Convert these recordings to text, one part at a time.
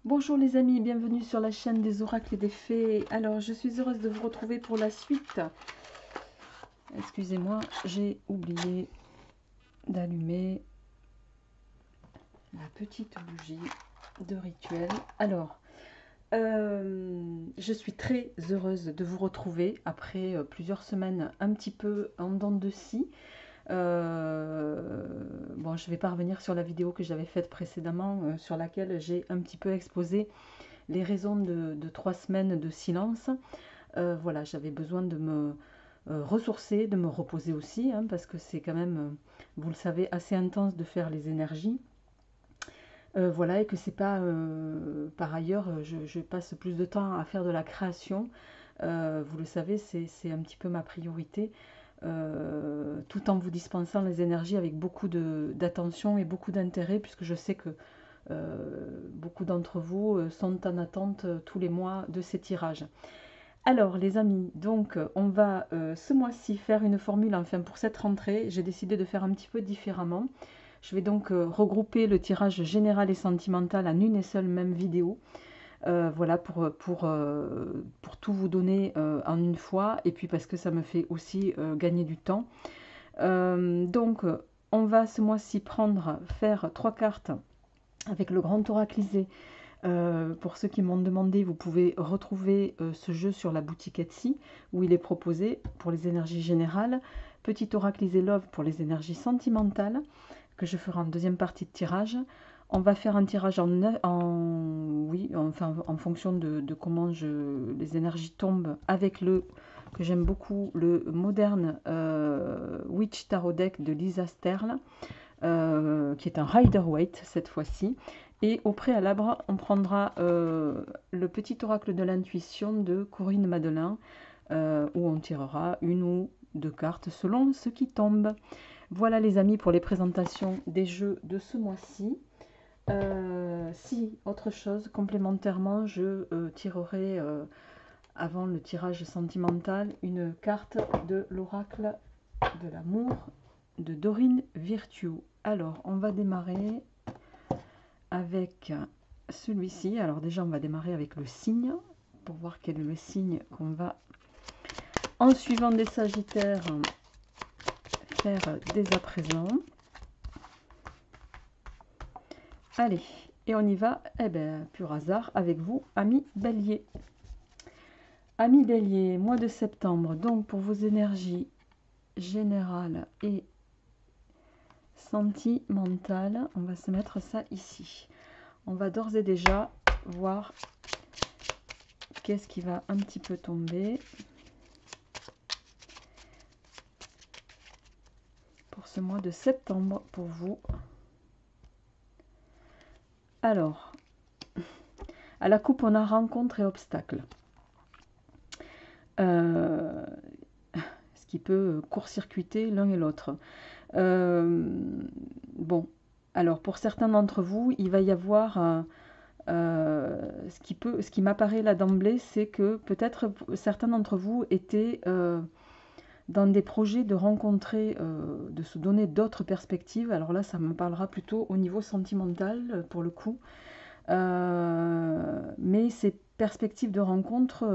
Bonjour les amis, bienvenue sur la chaîne des oracles et des fées. Alors, je suis heureuse de vous retrouver pour la suite. Excusez-moi, j'ai oublié d'allumer la petite bougie de rituel. Alors, je suis très heureuse de vous retrouver après plusieurs semaines un petit peu en dents de scie. Bon, je ne vais pas revenir sur la vidéo que j'avais faite précédemment, sur laquelle j'ai un petit peu exposé les raisons de 3 semaines de silence. Voilà, j'avais besoin de me ressourcer, de me reposer aussi, hein, parce que c'est quand même, vous le savez, assez intense de faire les énergies. Voilà, et que c'est pas, par ailleurs, je passe plus de temps à faire de la création. Vous le savez, c'est un petit peu ma priorité, tout en vous dispensant les énergies avec beaucoup d'attention et beaucoup d'intérêt, puisque je sais que beaucoup d'entre vous sont en attente tous les mois de ces tirages. Alors les amis, donc on va ce mois-ci faire une formule, enfin pour cette rentrée, j'ai décidé de faire un petit peu différemment. Je vais donc regrouper le tirage général et sentimental en une et seule même vidéo. Voilà, pour tout vous donner en une fois, et puis parce que ça me fait aussi gagner du temps. Donc on va ce mois-ci faire 3 cartes avec le grand oraclisé. Pour ceux qui m'ont demandé, vous pouvez retrouver ce jeu sur la boutique Etsy, où il est proposé pour les énergies générales. Petit oraclisé Love pour les énergies sentimentales, que je ferai en deuxième partie de tirage. On va faire un tirage en fonction de comment les énergies tombent, avec que j'aime beaucoup, le moderne Witch Tarot Deck de Lisa Sterle, qui est un Rider-Waite cette fois-ci. Et au préalable, on prendra le petit oracle de l'intuition de Corinne Madelin, où on tirera une ou deux cartes selon ce qui tombe. Voilà les amis pour les présentations des jeux de ce mois-ci. Si, autre chose, complémentairement, je tirerai avant le tirage sentimental une carte de l'oracle de l'amour de Dorine Virtue. Alors, on va démarrer avec celui-ci. Alors déjà, on va démarrer avec le signe, pour voir quel est le signe qu'on va, en suivant des sagittaires, faire dès à présent. Allez, et on y va, eh bien, pur hasard, avec vous, amis Bélier. Amis Bélier, mois de septembre, donc pour vos énergies générales et sentimentales, on va se mettre ça ici. On va d'ores et déjà voir qu'est-ce qui va un petit peu tomber pour ce mois de septembre pour vous. Alors, à la coupe, on a rencontre et obstacle. Ce qui peut court-circuiter l'un et l'autre. Bon, alors pour certains d'entre vous, il va y avoir ce qui m'apparaît là d'emblée, c'est que peut-être certains d'entre vous étaient dans des projets de rencontrer, de se donner d'autres perspectives. Alors là, ça me parlera plutôt au niveau sentimental pour le coup. Mais ces perspectives de rencontre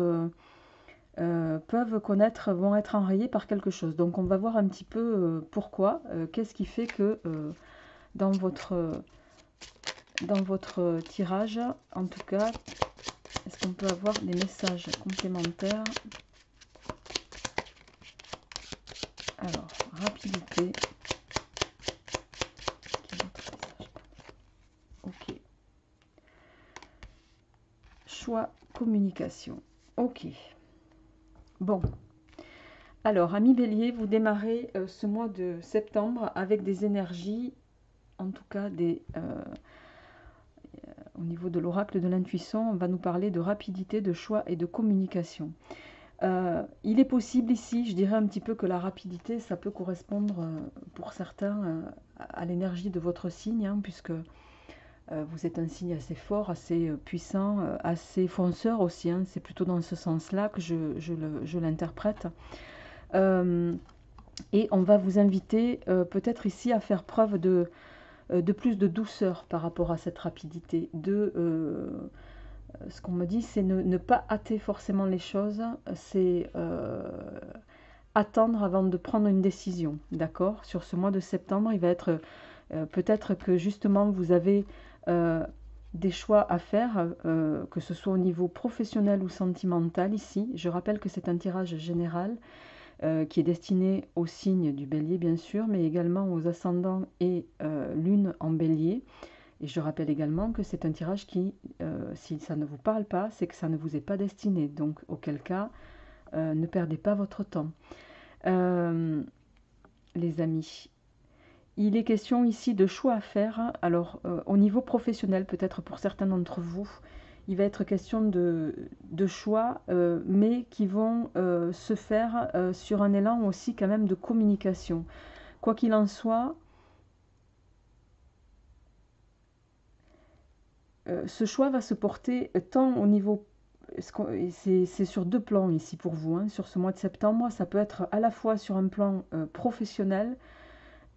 vont être enrayées par quelque chose. Donc on va voir un petit peu pourquoi, qu'est-ce qui fait que dans votre tirage, en tout cas, est-ce qu'on peut avoir des messages complémentaires? Alors, rapidité. Ok. Choix, communication. Ok. Bon. Alors, amis Bélier, vous démarrez ce mois de septembre avec des énergies, en tout cas au niveau de l'oracle de l'intuition, on va nous parler de rapidité, de choix et de communication. Il est possible ici, je dirais un petit peu que la rapidité, ça peut correspondre pour certains à l'énergie de votre signe, hein, puisque vous êtes un signe assez fort, assez puissant, assez fonceur aussi, hein, c'est plutôt dans ce sens-là que je l'interprète. Et on va vous inviter peut-être ici à faire preuve de plus de douceur par rapport à cette rapidité. Ce qu'on me dit, c'est ne pas hâter forcément les choses, c'est attendre avant de prendre une décision, d'accord? Sur ce mois de septembre, il va être peut-être que justement vous avez des choix à faire, que ce soit au niveau professionnel ou sentimental ici. Je rappelle que c'est un tirage général qui est destiné aux signes du bélier bien sûr, mais également aux ascendants et lune en bélier. Et je rappelle également que c'est un tirage qui, si ça ne vous parle pas, c'est que ça ne vous est pas destiné. Donc auquel cas, ne perdez pas votre temps. Les amis, il est question ici de choix à faire. Alors, au niveau professionnel, peut-être pour certains d'entre vous, il va être question de choix, mais qui vont se faire sur un élan aussi quand même de communication. Quoi qu'il en soit, ce choix va se porter tant au niveau... C'est sur deux plans ici pour vous, hein, sur ce mois de septembre. Ça peut être à la fois sur un plan professionnel,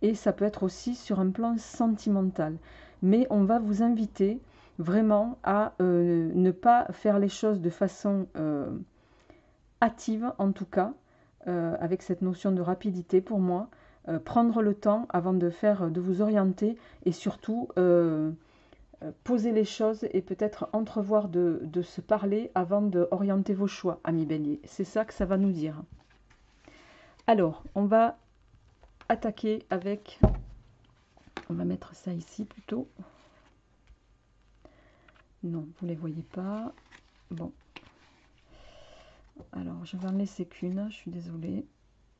et ça peut être aussi sur un plan sentimental. Mais on va vous inviter vraiment à ne pas faire les choses de façon hâtive, en tout cas, avec cette notion de rapidité pour moi. Prendre le temps avant de vous orienter et surtout poser les choses et peut-être entrevoir de se parler avant d'orienter vos choix, amis bélier. C'est ça que ça va nous dire. Alors, on va attaquer avec... On va mettre ça ici plutôt. Non, vous ne les voyez pas. Bon. Alors, je vais en laisser qu'une, je suis désolée.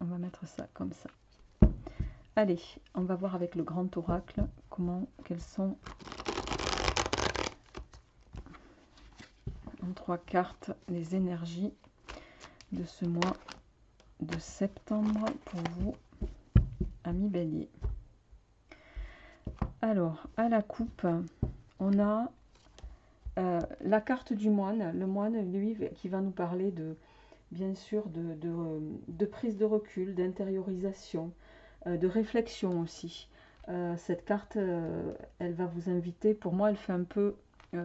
On va mettre ça comme ça. Allez, on va voir avec le grand oracle quelles sont en 3 cartes les énergies de ce mois de septembre pour vous, amis bélier. Alors, à la coupe, on a la carte du moine. Le moine, lui, qui va nous parler bien sûr, de prise de recul, d'intériorisation, de réflexion aussi. Cette carte, elle va vous inviter, pour moi, elle fait un peu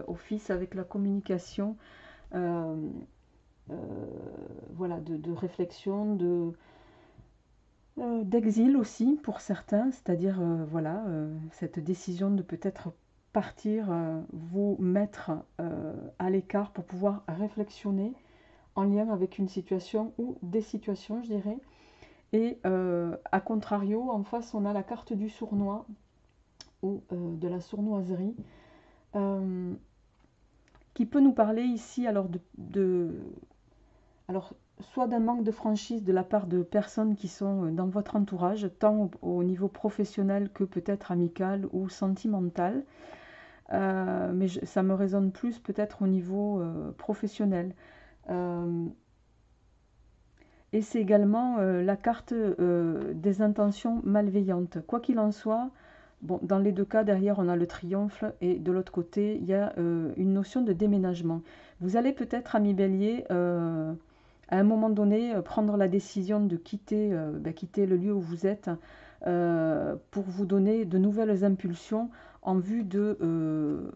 office avec la communication, voilà, de réflexion, d'exil aussi pour certains, c'est-à-dire voilà, cette décision de peut-être partir, vous mettre à l'écart pour pouvoir réflexionner en lien avec une situation ou des situations, je dirais. Et à contrario, en face, on a la carte du sournois ou de la sournoiserie, qui peut nous parler ici alors alors soit d'un manque de franchise de la part de personnes qui sont dans votre entourage, tant au niveau professionnel que peut-être amical ou sentimental. Mais ça me résonne plus peut-être au niveau professionnel. Et c'est également la carte des intentions malveillantes. Quoi qu'il en soit, bon, dans les deux cas, derrière, on a le triomphe et de l'autre côté, il y a une notion de déménagement. Vous allez peut-être, ami bélier, à un moment donné, prendre la décision de quitter le lieu où vous êtes pour vous donner de nouvelles impulsions en vue de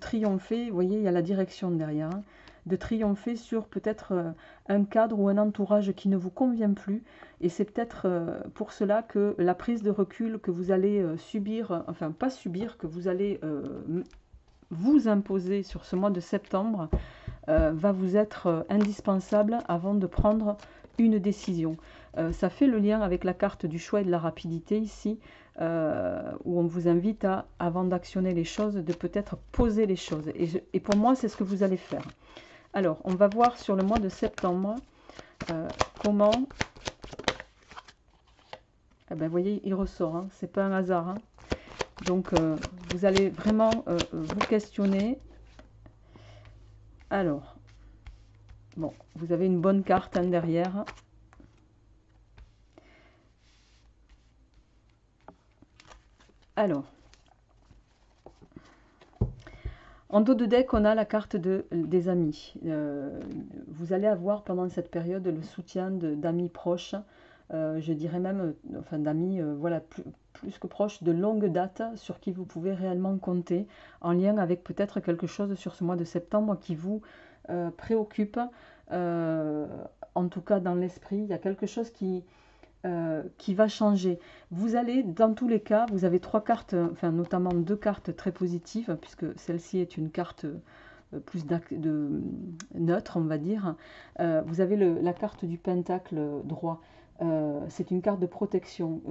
triompher. Vous voyez, il y a la direction derrière. Hein, de triompher sur peut-être un cadre ou un entourage qui ne vous convient plus. Et c'est peut-être pour cela que la prise de recul que vous allez subir, enfin pas subir, que vous allez vous imposer sur ce mois de septembre, va vous être indispensable avant de prendre une décision. Ça fait le lien avec la carte du choix et de la rapidité ici, où on vous invite à, avant d'actionner les choses, de peut-être poser les choses. Et pour moi, c'est ce que vous allez faire. Alors, on va voir sur le mois de septembre comment... Eh ben, vous voyez, il ressort, hein, c'est pas un hasard. Hein. Donc, vous allez vraiment vous questionner. Alors, bon, vous avez une bonne carte hein, derrière. Alors, en dos de deck, on a la carte des amis. Vous allez avoir pendant cette période le soutien d'amis proches, je dirais même, enfin d'amis, voilà, plus que proches, de longue date, sur qui vous pouvez réellement compter, en lien avec peut-être quelque chose sur ce mois de septembre qui vous préoccupe, euh, en tout cas dans l'esprit, il y a quelque chose qui va changer. Vous allez, dans tous les cas, vous avez trois cartes, enfin notamment deux cartes très positives, puisque celle-ci est une carte plus neutre, on va dire. Vous avez la carte du pentacle droit. C'est une carte de protection,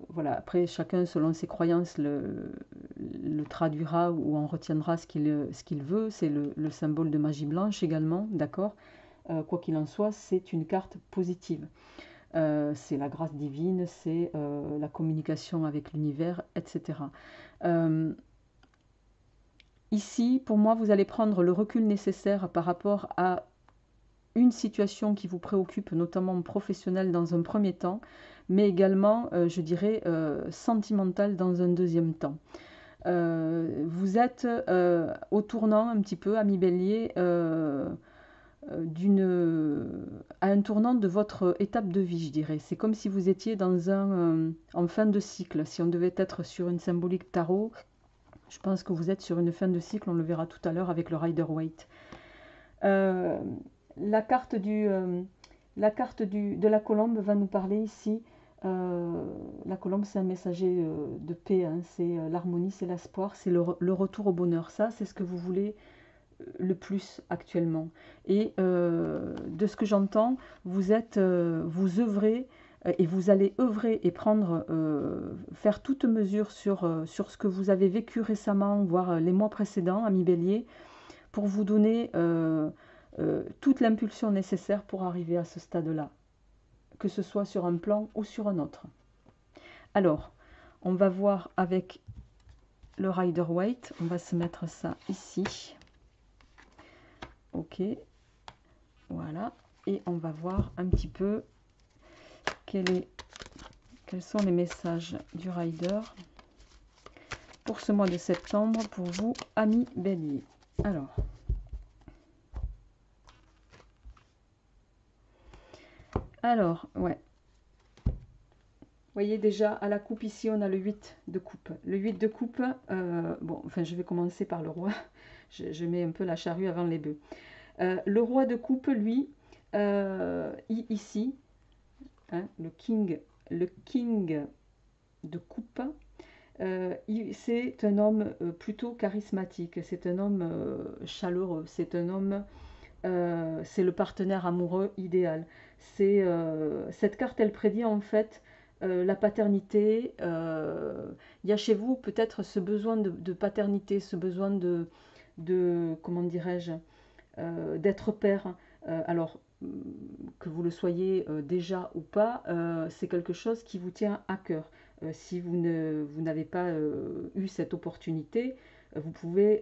voilà. Après, chacun, selon ses croyances, le traduira ou en retiendra ce qu'il veut. C'est le symbole de magie blanche également, d'accord. Quoi qu'il en soit, c'est une carte positive. C'est la grâce divine, c'est la communication avec l'univers, etc. Ici, pour moi, vous allez prendre le recul nécessaire par rapport à une situation qui vous préoccupe, notamment professionnelle dans un premier temps, mais également, je dirais, sentimentale dans un deuxième temps. Vous êtes au tournant un petit peu, ami Bélier, à un tournant de votre étape de vie, je dirais. C'est comme si vous étiez en fin de cycle. Si on devait être sur une symbolique tarot, je pense que vous êtes sur une fin de cycle, on le verra tout à l'heure avec le Rider-Waite. La carte de la colombe va nous parler ici. La colombe, c'est un messager de paix, hein, c'est l'harmonie, c'est l'espoir, c'est le retour au bonheur. Ça, c'est ce que vous voulez le plus actuellement. Et de ce que j'entends, vous œuvrez et vous allez œuvrer et faire toute mesure sur ce que vous avez vécu récemment, voire les mois précédents, ami Bélier, pour vous donner toute l'impulsion nécessaire pour arriver à ce stade-là, que ce soit sur un plan ou sur un autre. Alors, on va voir avec le Rider-Waite, on va se mettre ça ici. Ok, voilà, et on va voir un petit peu quels sont les messages du Rider pour ce mois de septembre pour vous, amis Bélier. Alors, ouais. Vous voyez déjà à la coupe ici, on a le 8 de coupe. Le 8 de coupe, bon, enfin je vais commencer par le roi. Je mets un peu la charrue avant les bœufs. Le roi de coupe, lui, ici, hein, le king de coupe, c'est un homme plutôt charismatique, c'est un homme chaleureux, c'est un homme, c'est le partenaire amoureux idéal. Cette carte, elle prédit en fait la paternité. Il y a chez vous peut-être ce besoin de paternité, ce besoin comment dirais-je, d'être père. Alors, que vous le soyez déjà ou pas, c'est quelque chose qui vous tient à cœur. Si vous n'avez pas eu cette opportunité, vous pouvez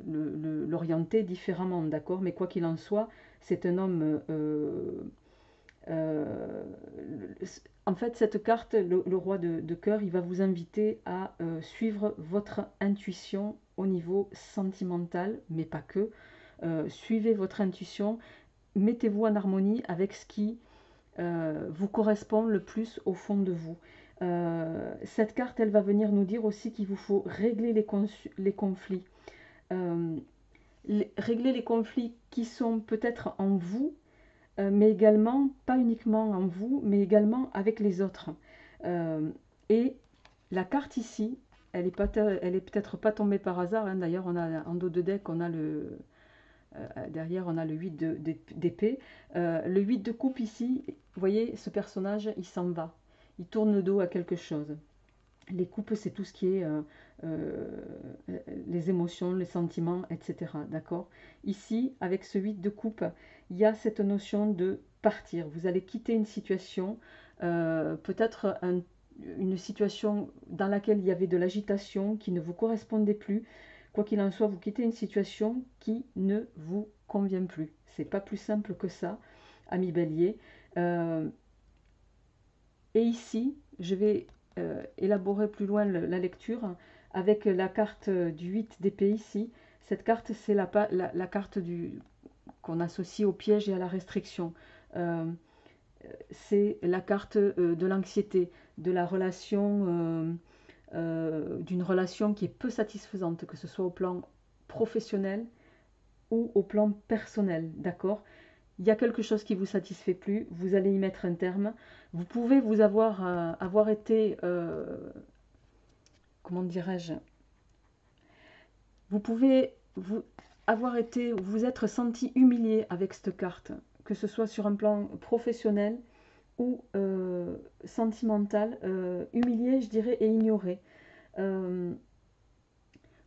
l'orienter différemment, d'accord. Mais quoi qu'il en soit, c'est un homme... en fait, cette carte, le roi de cœur, il va vous inviter à suivre votre intuition au niveau sentimental, mais pas que. Suivez votre intuition, mettez-vous en harmonie avec ce qui vous correspond le plus au fond de vous. Cette carte, elle va venir nous dire aussi qu'il vous faut régler les conflits. Régler les conflits qui sont peut-être en vous, mais également, pas uniquement en vous, mais également avec les autres. Et la carte ici, elle est peut-être pas tombée par hasard, hein. D'ailleurs, on a en dos de deck, on a derrière, on a le 8 d'épée. Le 8 de coupe ici, vous voyez, ce personnage, il s'en va. Il tourne le dos à quelque chose. Les coupes, c'est tout ce qui est les émotions, les sentiments, etc. D'accord. Ici, avec ce 8 de coupe, il y a cette notion de partir. Vous allez quitter une situation, peut-être une situation dans laquelle il y avait de l'agitation, qui ne vous correspondait plus. Quoi qu'il en soit, vous quittez une situation qui ne vous convient plus. C'est pas plus simple que ça, ami Bélier. Et ici, je vais élaborer plus loin la lecture avec la carte du 8 d'épée ici. Cette carte, c'est la carte qu'on associe au piège et à la restriction. C'est la carte de l'anxiété, de la relation, d'une relation qui est peu satisfaisante, que ce soit au plan professionnel ou au plan personnel, d'accord? Il y a quelque chose qui ne vous satisfait plus, vous allez y mettre un terme. Vous pouvez vous avoir été, comment dirais-je, vous pouvez vous être senti humilié avec cette carte, que ce soit sur un plan professionnel ou sentimental, humilié, je dirais, et ignoré.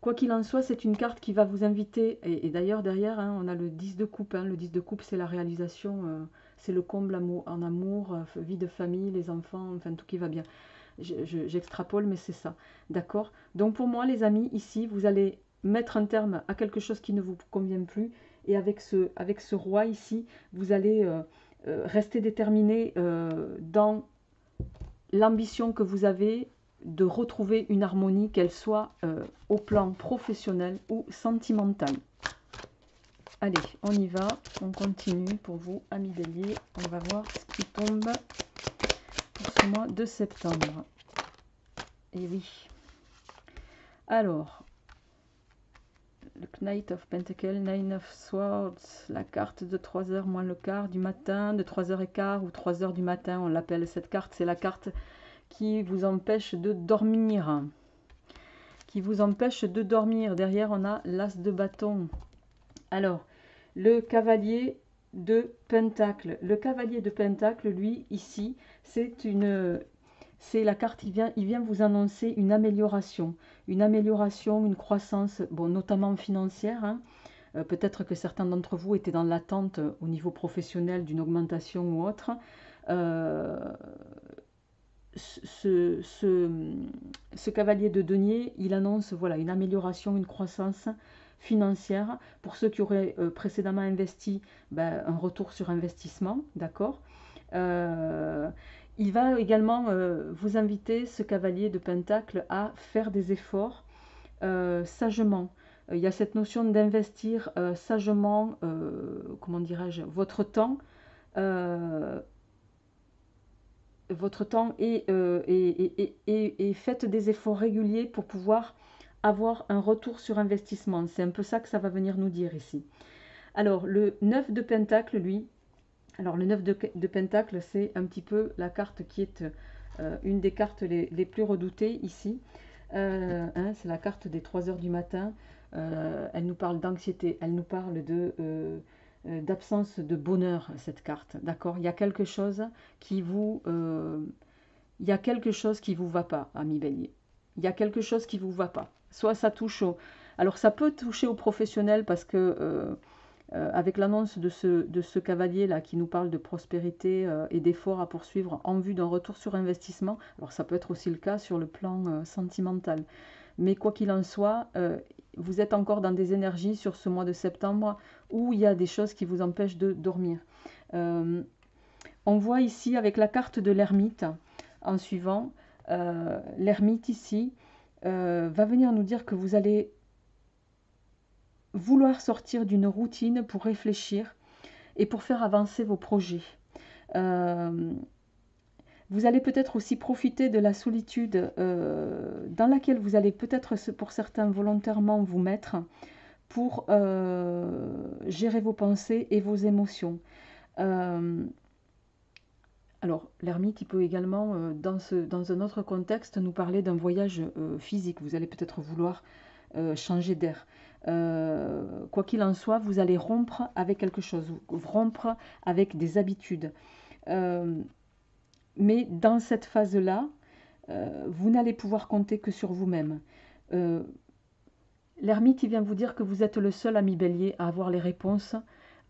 Quoi qu'il en soit, c'est une carte qui va vous inviter, et d'ailleurs derrière, hein, on a le 10 de coupe, hein, le 10 de coupe c'est la réalisation, c'est le comble en amour, vie de famille, les enfants, enfin tout qui va bien. J'extrapole, mais c'est ça, d'accord? Donc pour moi les amis, ici, vous allez mettre un terme à quelque chose qui ne vous convient plus, et avec ce roi ici, vous allez rester déterminé dans l'ambition que vous avez de retrouver une harmonie, qu'elle soit au plan professionnel ou sentimental. Allez, on y va, on continue pour vous, amis béliers. On va voir ce qui tombe pour ce mois de septembre. Et oui. Alors, le Knight of Pentacles, Nine of Swords, la carte de 3h moins le quart du matin, de 3h15 ou 3h du matin, on l'appelle cette carte, c'est la carte qui vous empêche de dormir. Qui vous empêche de dormir. Derrière, on a l'as de bâton. Alors, le cavalier de pentacle. Le cavalier de pentacle, lui, ici, c'est la carte, il vient vous annoncer une amélioration, une croissance, bon, notamment financière. Hein. Peut-être que certains d'entre vous étaient dans l'attente au niveau professionnel d'une augmentation ou autre. Ce cavalier de denier, il annonce voilà, une amélioration, une croissance financière. Pour ceux qui auraient précédemment investi, ben, un retour sur investissement, d'accord. Il va également vous inviter, ce cavalier de pentacle, à faire des efforts sagement. Il y a cette notion d'investir sagement, comment dirais-je, votre temps et faites des efforts réguliers pour pouvoir avoir un retour sur investissement. C'est un peu ça que ça va venir nous dire ici. Alors, le 9 de Pentacle, lui, alors le 9 de Pentacle, c'est un petit peu la carte qui est une des cartes les plus redoutées ici. Hein, c'est la carte des 3 heures du matin. Elle nous parle d'anxiété, elle nous parle d'absence de bonheur, cette carte, d'accord? Il y a quelque chose qui vous va pas, ami bélier. Il y a quelque chose qui vous va pas. Soit ça touche alors ça peut toucher aux professionnels parce que avec l'annonce de ce cavalier là qui nous parle de prospérité et d'efforts à poursuivre en vue d'un retour sur investissement, alors ça peut être aussi le cas sur le plan sentimental. Mais quoi qu'il en soit, vous êtes encore dans des énergies sur ce mois de septembre où il y a des choses qui vous empêchent de dormir. On voit ici avec la carte de l'ermite, en suivant, l'ermite ici va venir nous dire que vous allez vouloir sortir d'une routine pour réfléchir et pour faire avancer vos projets. Vous allez peut-être aussi profiter de la solitude dans laquelle vous allez peut-être, pour certains, volontairement vous mettre pour gérer vos pensées et vos émotions. Alors, l'ermite, il peut également, dans un autre contexte, nous parler d'un voyage physique. Vous allez peut-être vouloir changer d'air. Quoi qu'il en soit, vous allez rompre avec quelque chose, rompre avec des habitudes. Mais dans cette phase-là, vous n'allez pouvoir compter que sur vous-même. L'ermite, il vient vous dire que vous êtes le seul ami bélier à avoir les réponses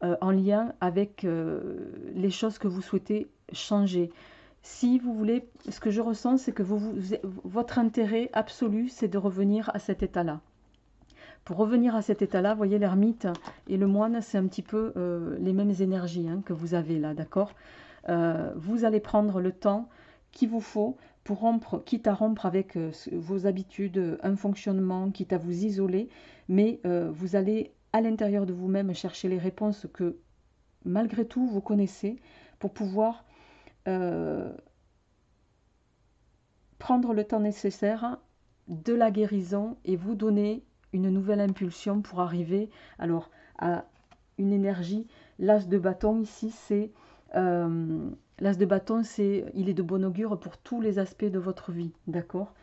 en lien avec les choses que vous souhaitez changer. Si vous voulez, ce que je ressens, c'est que votre intérêt absolu, c'est de revenir à cet état-là. Pour revenir à cet état-là, vous voyez, l'ermite et le moine, c'est un petit peu les mêmes énergies hein, que vous avez là, d'accord? Vous allez prendre le temps qu'il vous faut pour rompre, quitte à rompre avec vos habitudes, un fonctionnement, quitte à vous isoler, mais vous allez à l'intérieur de vous-même chercher les réponses que malgré tout vous connaissez pour pouvoir prendre le temps nécessaire de la guérison et vous donner une nouvelle impulsion pour arriver alors à une énergie. L'as de bâton ici, c'est l'as de bâton, il est de bon augure pour tous les aspects de votre vie, d'accord.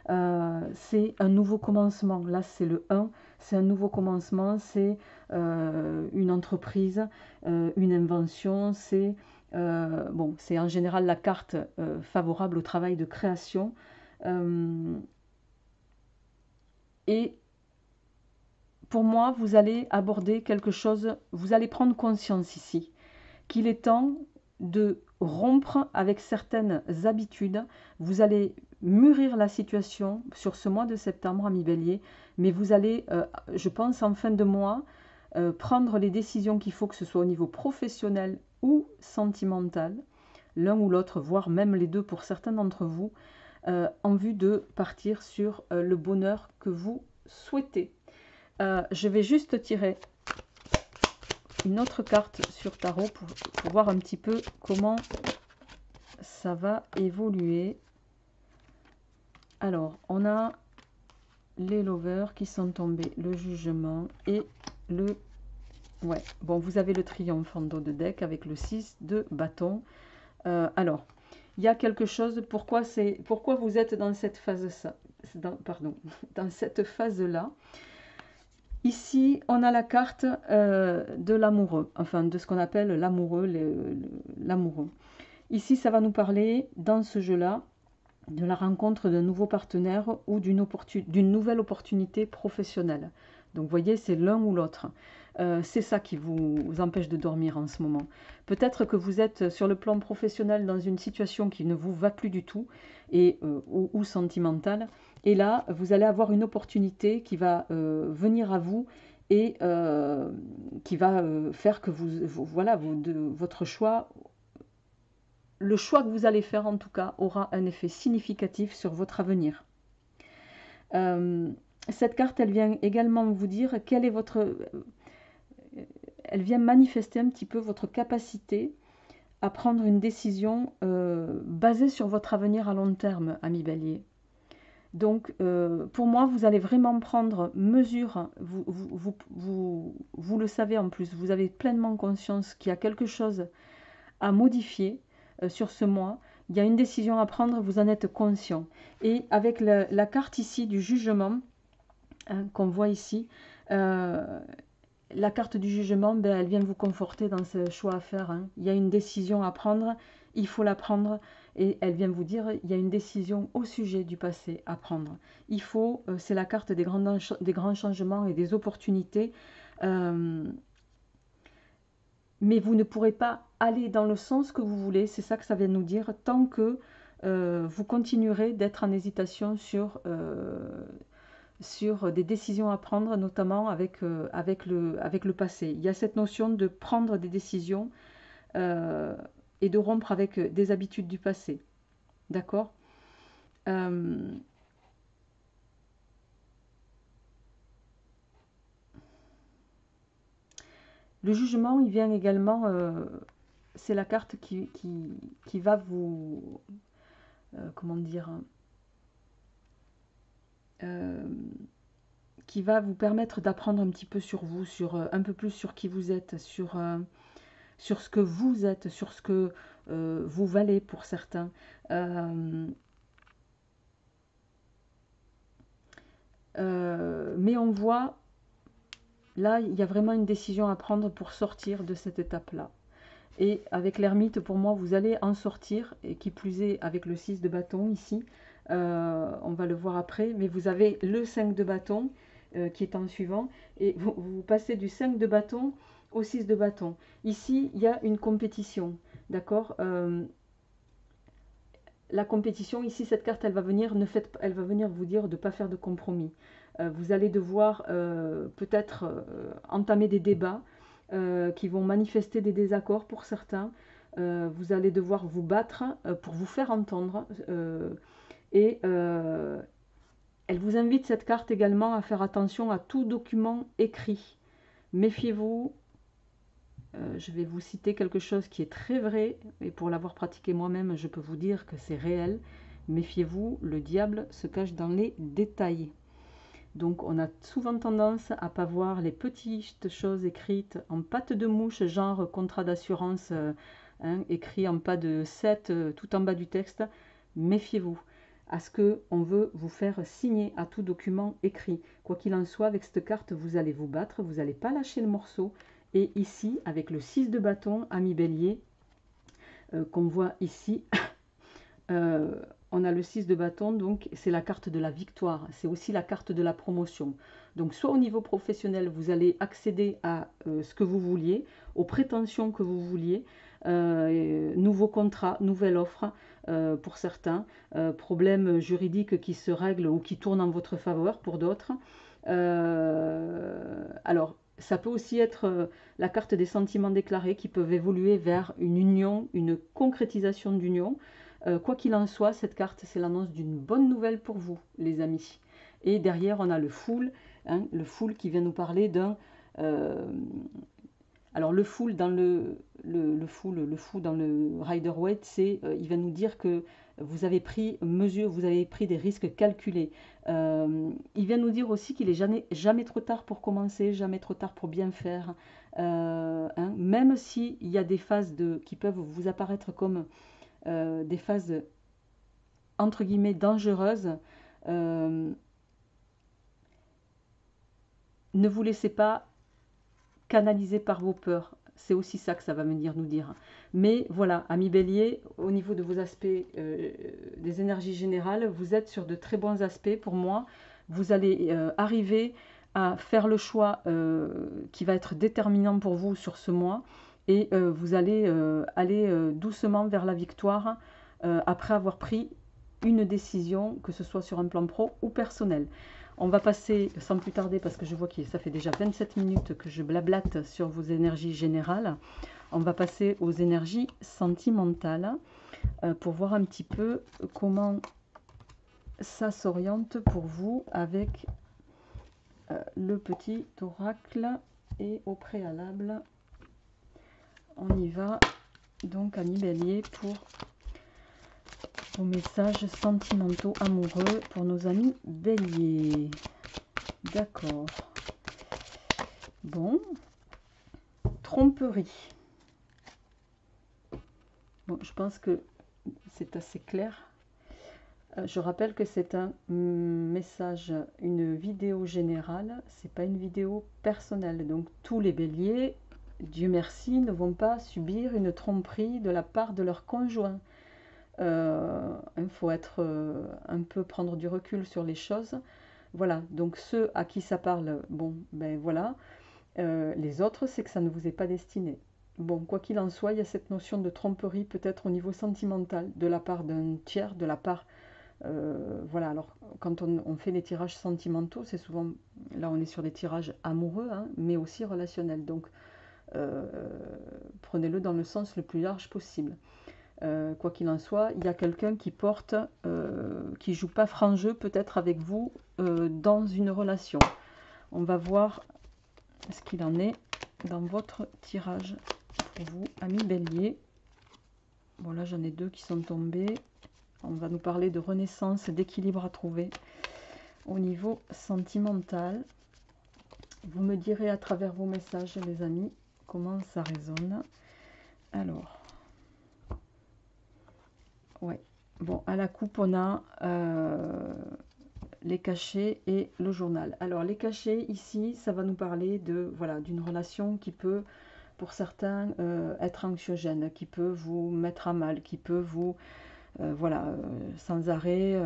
C'est un nouveau commencement. Là, c'est le 1, c'est un nouveau commencement, c'est une entreprise, une invention, c'est bon, c'est en général la carte favorable au travail de création. Et pour moi, vous allez aborder quelque chose, vous allez prendre conscience ici qu'il est temps de rompre avec certaines habitudes. Vous allez mûrir la situation sur ce mois de septembre, ami Bélier, mais vous allez, je pense, en fin de mois, prendre les décisions qu'il faut, que ce soit au niveau professionnel ou sentimental, l'un ou l'autre, voire même les deux pour certains d'entre vous, en vue de partir sur le bonheur que vous souhaitez. Je vais juste tirer une autre carte sur tarot pour voir un petit peu comment ça va évoluer. Alors, on a les lovers qui sont tombés, le jugement et le... Ouais, bon, vous avez le triomphe en dos de deck avec le 6 de bâton. Alors, il y a quelque chose, pourquoi vous êtes dans cette phase, dans cette phase-là. Ici, on a la carte de l'amoureux, enfin de ce qu'on appelle l'amoureux, l'amoureux. Ici, ça va nous parler, dans ce jeu-là, de la rencontre d'un nouveau partenaire ou d'une nouvelle opportunité professionnelle. Donc, vous voyez, c'est l'un ou l'autre. C'est ça qui vous empêche de dormir en ce moment. Peut-être que vous êtes sur le plan professionnel dans une situation qui ne vous va plus du tout, et, ou sentimentale. Et là, vous allez avoir une opportunité qui va venir à vous et qui va faire que voilà, votre choix, le choix que vous allez faire en tout cas, aura un effet significatif sur votre avenir. Cette carte, elle vient également vous dire quelle est votre... Elle vient manifester un petit peu votre capacité à prendre une décision basée sur votre avenir à long terme, ami Bélier. Donc, pour moi, vous allez vraiment prendre mesure, vous le savez en plus, vous avez pleinement conscience qu'il y a quelque chose à modifier sur ce mois. Il y a une décision à prendre, vous en êtes conscient. Et avec la carte ici du jugement, hein, qu'on voit ici, la carte du jugement, ben, elle vient vous conforter dans ce choix à faire. Hein. Il y a une décision à prendre, il faut la prendre. Et elle vient vous dire, il y a une décision au sujet du passé à prendre. Il faut, c'est la carte des grands changements et des opportunités. Mais vous ne pourrez pas aller dans le sens que vous voulez, c'est ça que ça vient nous dire, tant que vous continuerez d'être en hésitation sur des décisions à prendre, notamment avec le passé. Il y a cette notion de prendre des décisions et de rompre avec des habitudes du passé. D'accord ? Le jugement, il vient également, c'est la carte qui va vous, comment dire, qui va vous permettre d'apprendre un petit peu sur vous, un peu plus sur qui vous êtes, sur ce que vous êtes, sur ce que vous valez pour certains. Mais on voit, là, il y a vraiment une décision à prendre pour sortir de cette étape-là. Et avec l'ermite, pour moi, vous allez en sortir, et qui plus est avec le 6 de bâton ici, on va le voir après, mais vous avez le 5 de bâton qui est en suivant, et vous passez du 5 de bâton au 6 de bâton. Ici, il y a une compétition, d'accord. La compétition, ici, cette carte, elle va venir vous dire de ne pas faire de compromis. Vous allez devoir peut-être entamer des débats qui vont manifester des désaccords pour certains. Vous allez devoir vous battre pour vous faire entendre. Et elle vous invite, cette carte également, à faire attention à tout document écrit. Méfiez-vous je vais vous citer quelque chose qui est très vrai, et pour l'avoir pratiqué moi-même, je peux vous dire que c'est réel. Méfiez-vous, le diable se cache dans les détails. Donc on a souvent tendance à pas voir les petites choses écrites en pâte de mouche, genre contrat d'assurance écrit en pas de 7 tout en bas du texte. Méfiez-vous à ce qu'on veut vous faire signer à tout document écrit. Quoi qu'il en soit, avec cette carte, vous allez vous battre, vous n'allez pas lâcher le morceau. Et ici, avec le 6 de bâton, ami bélier, qu'on voit ici, on a le 6 de bâton, donc c'est la carte de la victoire, c'est aussi la carte de la promotion. Donc soit au niveau professionnel, vous allez accéder à ce que vous vouliez, aux prétentions que vous vouliez, nouveau contrat, nouvelle offre pour certains, problèmes juridiques qui se règlent ou qui tournent en votre faveur pour d'autres. Alors, ça peut aussi être la carte des sentiments déclarés qui peuvent évoluer vers une union, une concrétisation d'union. Quoi qu'il en soit, cette carte, c'est l'annonce d'une bonne nouvelle pour vous, les amis. Et derrière, on a le Fool, hein, le Fool qui vient nous parler d'un... alors le Fool dans le fou dans le Rider-Waite, c'est il va nous dire que vous avez pris mesure, vous avez pris des risques calculés. Il vient nous dire aussi qu'il est jamais trop tard pour commencer, jamais trop tard pour bien faire. Hein, même s'il y a des phases qui peuvent vous apparaître comme des phases entre guillemets dangereuses, ne vous laissez pas canaliser par vos peurs. C'est aussi ça que ça va venir nous dire. Mais voilà, amis bélier, au niveau de vos aspects des énergies générales, vous êtes sur de très bons aspects pour moi. Vous allez arriver à faire le choix qui va être déterminant pour vous sur ce mois. Et vous allez aller doucement vers la victoire après avoir pris une décision, que ce soit sur un plan pro ou personnel. On va passer sans plus tarder, parce que je vois que ça fait déjà 27 minutes que je blablate sur vos énergies générales. On va passer aux énergies sentimentales pour voir un petit peu comment ça s'oriente pour vous avec le petit oracle. Et au préalable, on y va donc à mi-bélier pour vos messages sentimentaux amoureux pour nos amis béliers. D'accord. Bon. Tromperie. Bon, je pense que c'est assez clair. Je rappelle que c'est un message, une vidéo générale. C'est pas une vidéo personnelle. Donc tous les béliers, Dieu merci, ne vont pas subir une tromperie de la part de leur conjoint. Il faut être un peu prendre du recul sur les choses. Voilà, donc ceux à qui ça parle, bon, ben voilà. Les autres, c'est que ça ne vous est pas destiné. Bon, quoi qu'il en soit, il y a cette notion de tromperie peut-être au niveau sentimental, de la part d'un tiers, de la part... voilà, alors quand on fait les tirages sentimentaux, c'est souvent... Là, on est sur des tirages amoureux, hein, mais aussi relationnels. Donc, prenez-le dans le sens le plus large possible. Quoi qu'il en soit, il y a quelqu'un qui porte, qui joue pas franc jeu peut-être avec vous dans une relation. On va voir ce qu'il en est dans votre tirage pour vous, amis bélier. Bon, là j'en ai deux qui sont tombés. On va nous parler de renaissance, d'équilibre à trouver au niveau sentimental. Vous me direz à travers vos messages, les amis, comment ça résonne. Alors... ouais, bon, à la coupe, on a les cachets et le journal. Alors, les cachets, ici, ça va nous parler de, voilà, d'une relation qui peut, pour certains, être anxiogène, qui peut vous mettre à mal, qui peut vous, voilà, sans arrêt,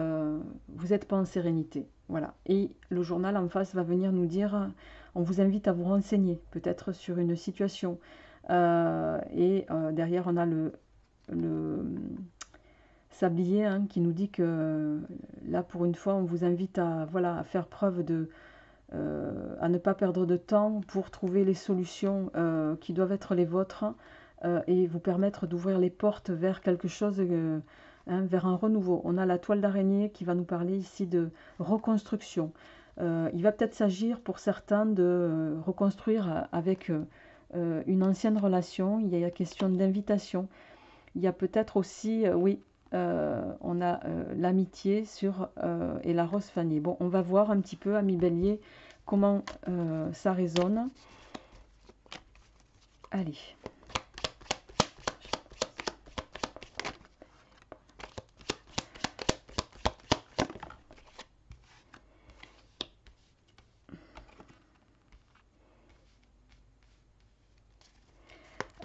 vous n'êtes pas en sérénité. Voilà. Et le journal en face va venir nous dire, on vous invite à vous renseigner, peut-être sur une situation. Derrière, on a le Sablier, hein, qui nous dit que là, pour une fois, on vous invite à, voilà, à faire preuve de... à ne pas perdre de temps pour trouver les solutions qui doivent être les vôtres et vous permettre d'ouvrir les portes vers quelque chose, hein, vers un renouveau. On a la toile d'araignée qui va nous parler ici de reconstruction. Il va peut-être s'agir pour certains de reconstruire avec une ancienne relation, il y a la question d'invitation. Il y a peut-être aussi, oui, on a l'amitié sur et la rose fanée. Bon, on va voir un petit peu, ami Bélier, comment ça résonne. Allez.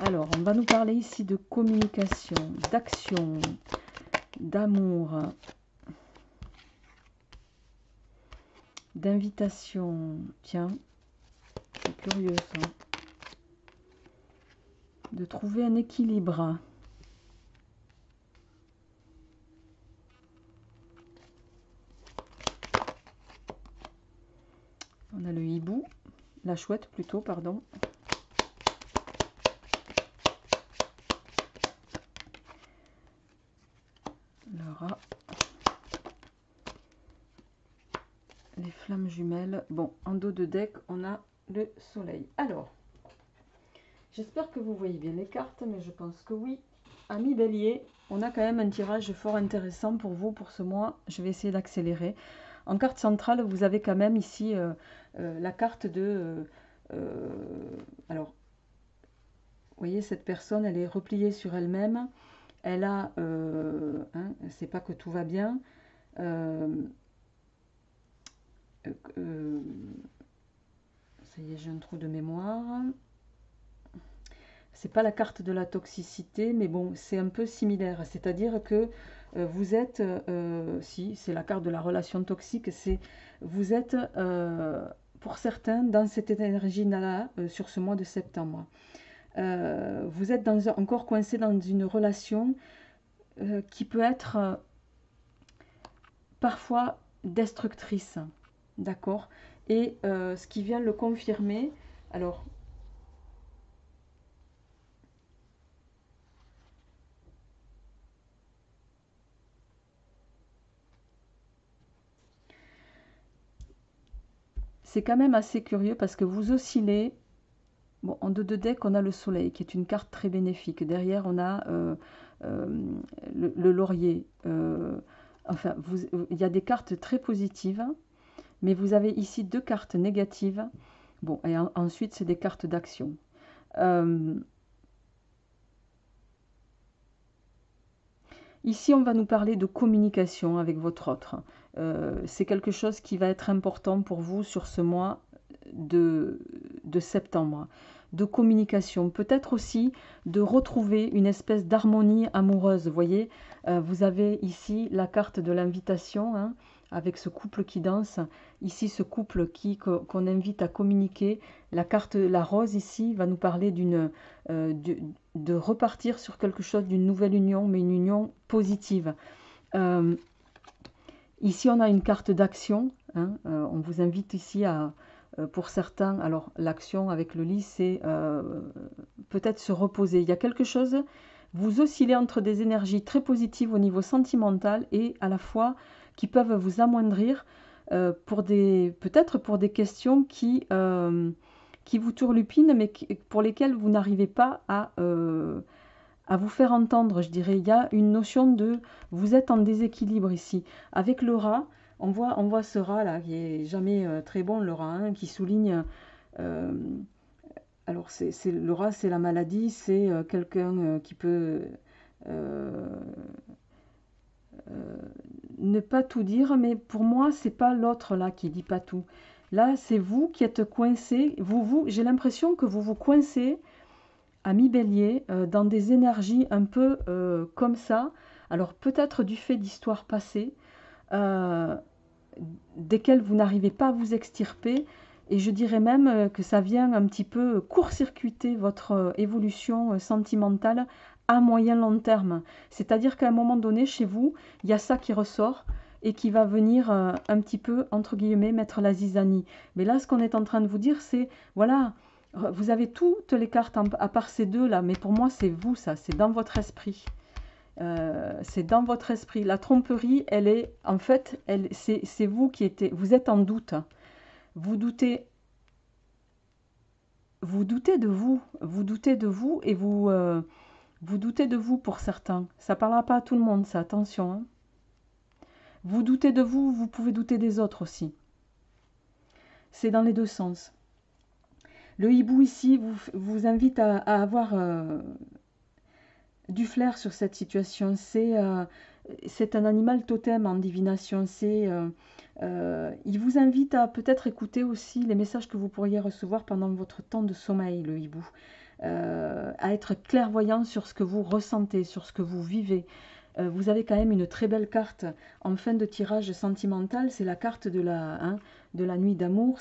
Alors, on va nous parler ici de communication, d'action, d'amour, d'invitation. Tiens, c'est curieux ça. De trouver un équilibre. On a le hibou, la chouette plutôt, pardon. Le rat. Les flammes jumelles. Bon, en dos de deck, on a le soleil. Alors, j'espère que vous voyez bien les cartes, mais je pense que oui. Ami Bélier, on a quand même un tirage fort intéressant pour vous pour ce mois. Je vais essayer d'accélérer. En carte centrale, vous avez quand même ici la carte de... alors, vous voyez, cette personne, elle est repliée sur elle-même. Elle a... c'est pas que tout va bien. Ça y est, j'ai un trou de mémoire. C'est pas la carte de la toxicité, mais bon, c'est un peu similaire. C'est-à-dire que vous êtes, si, c'est la carte de la relation toxique, c'est vous êtes, pour certains, dans cette énergie-là, sur ce mois de septembre. Vous êtes encore coincé dans une relation qui peut être parfois destructrice, d'accord? Et ce qui vient le confirmer, alors... C'est quand même assez curieux parce que vous oscillez. Bon, en deux de deck, on a le soleil qui est une carte très bénéfique. Derrière, on a le laurier. Enfin, il y a des cartes très positives, mais vous avez ici deux cartes négatives. Bon, et ensuite, c'est des cartes d'action. Ici, on va nous parler de communication avec votre autre. C'est quelque chose qui va être important pour vous sur ce mois de septembre. De communication, peut-être aussi de retrouver une espèce d'harmonie amoureuse. Vous voyez, vous avez ici la carte de l'invitation, hein, avec ce couple qui danse. Ici, ce couple qu'on invite à communiquer. La carte, la rose ici, va nous parler de repartir sur quelque chose, d'une nouvelle union, mais une union positive. Ici, on a une carte d'action. Hein, on vous invite ici à, pour certains, alors l'action avec le lit, c'est peut-être se reposer. Il y a quelque chose, vous oscillez entre des énergies très positives au niveau sentimental et à la fois qui peuvent vous amoindrir peut-être pour des questions qui vous turlupinent, mais pour lesquelles vous n'arrivez pas à vous faire entendre, je dirais. Il y a une notion de... Vous êtes en déséquilibre ici. Avec le rat, on voit ce rat là, qui est jamais très bon, le rat, hein, qui souligne... alors, le rat, c'est la maladie, c'est quelqu'un qui peut... ne pas tout dire, mais pour moi, c'est pas l'autre là qui dit pas tout. Là, c'est vous qui êtes coincé. J'ai l'impression que vous vous coincez, ami Bélier, dans des énergies un peu comme ça. Alors peut-être du fait d'histoires passées, desquelles vous n'arrivez pas à vous extirper. Et je dirais même que ça vient un petit peu court-circuiter votre évolution sentimentale à moyen long terme. C'est-à-dire qu'à un moment donné, chez vous, il y a ça qui ressort et qui va venir un petit peu, entre guillemets, mettre la zizanie. Mais là, ce qu'on est en train de vous dire, c'est, voilà, vous avez toutes les cartes à part ces deux-là, mais pour moi, c'est vous, ça, c'est dans votre esprit. C'est dans votre esprit. La tromperie, elle est, en fait, c'est vous qui êtes en doute. Vous doutez. vous doutez de vous et vous doutez de vous pour certains. Ça ne parlera pas à tout le monde, ça, attention, hein. Vous doutez de vous, vous pouvez douter des autres aussi. C'est dans les deux sens. Le hibou ici vous invite à avoir du flair sur cette situation. C'est un animal totem en divination. Il vous invite à peut-être écouter aussi les messages que vous pourriez recevoir pendant votre temps de sommeil, le hibou. À être clairvoyant sur ce que vous ressentez, sur ce que vous vivez. Vous avez quand même une très belle carte en fin de tirage sentimental. C'est la carte de la nuit d'amour.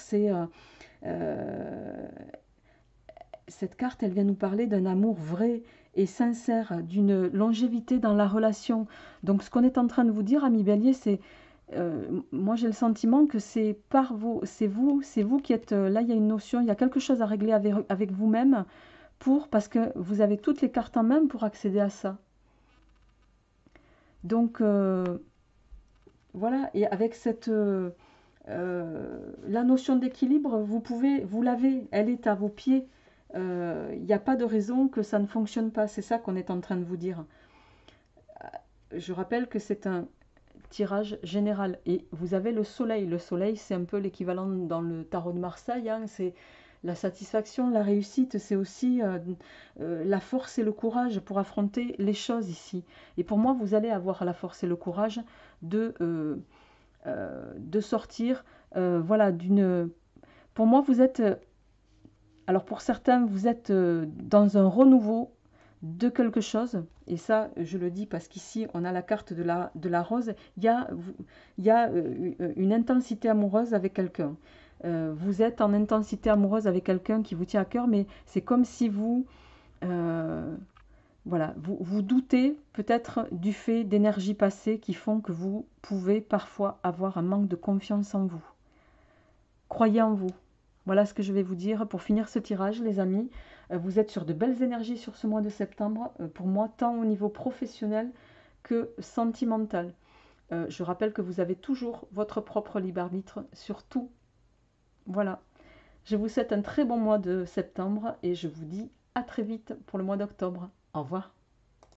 Cette carte, elle vient nous parler d'un amour vrai et sincère, d'une longévité dans la relation. Donc ce qu'on est en train de vous dire, ami Bélier, c'est moi j'ai le sentiment que c'est par vous, c'est vous qui êtes là. Il y a une notion, il y a quelque chose à régler avec vous-même parce que vous avez toutes les cartes en main pour accéder à ça. Donc voilà, et avec la notion d'équilibre, vous l'avez, elle est à vos pieds. Il n'y a pas de raison que ça ne fonctionne pas. C'est ça qu'on est en train de vous dire. Je rappelle que c'est un tirage général. Et vous avez le soleil. Le soleil, c'est un peu l'équivalent dans le tarot de Marseille. Hein. C'est la satisfaction, la réussite. C'est aussi la force et le courage pour affronter les choses ici. Et pour moi, vous allez avoir la force et le courage de sortir. Voilà, pour moi, vous êtes... alors pour certains, vous êtes dans un renouveau de quelque chose, et ça je le dis parce qu'ici on a la carte de la rose. Il y a une intensité amoureuse avec quelqu'un. Vous êtes en intensité amoureuse avec quelqu'un qui vous tient à cœur, mais c'est comme si voilà, vous doutez peut-être du fait d'énergies passées qui font que vous pouvez parfois avoir un manque de confiance en vous. Croyez en vous. Voilà ce que je vais vous dire pour finir ce tirage, les amis. Vous êtes sur de belles énergies sur ce mois de septembre, pour moi, tant au niveau professionnel que sentimental. Je rappelle que vous avez toujours votre propre libre arbitre sur tout. Voilà. Je vous souhaite un très bon mois de septembre et je vous dis à très vite pour le mois d'octobre. Au revoir.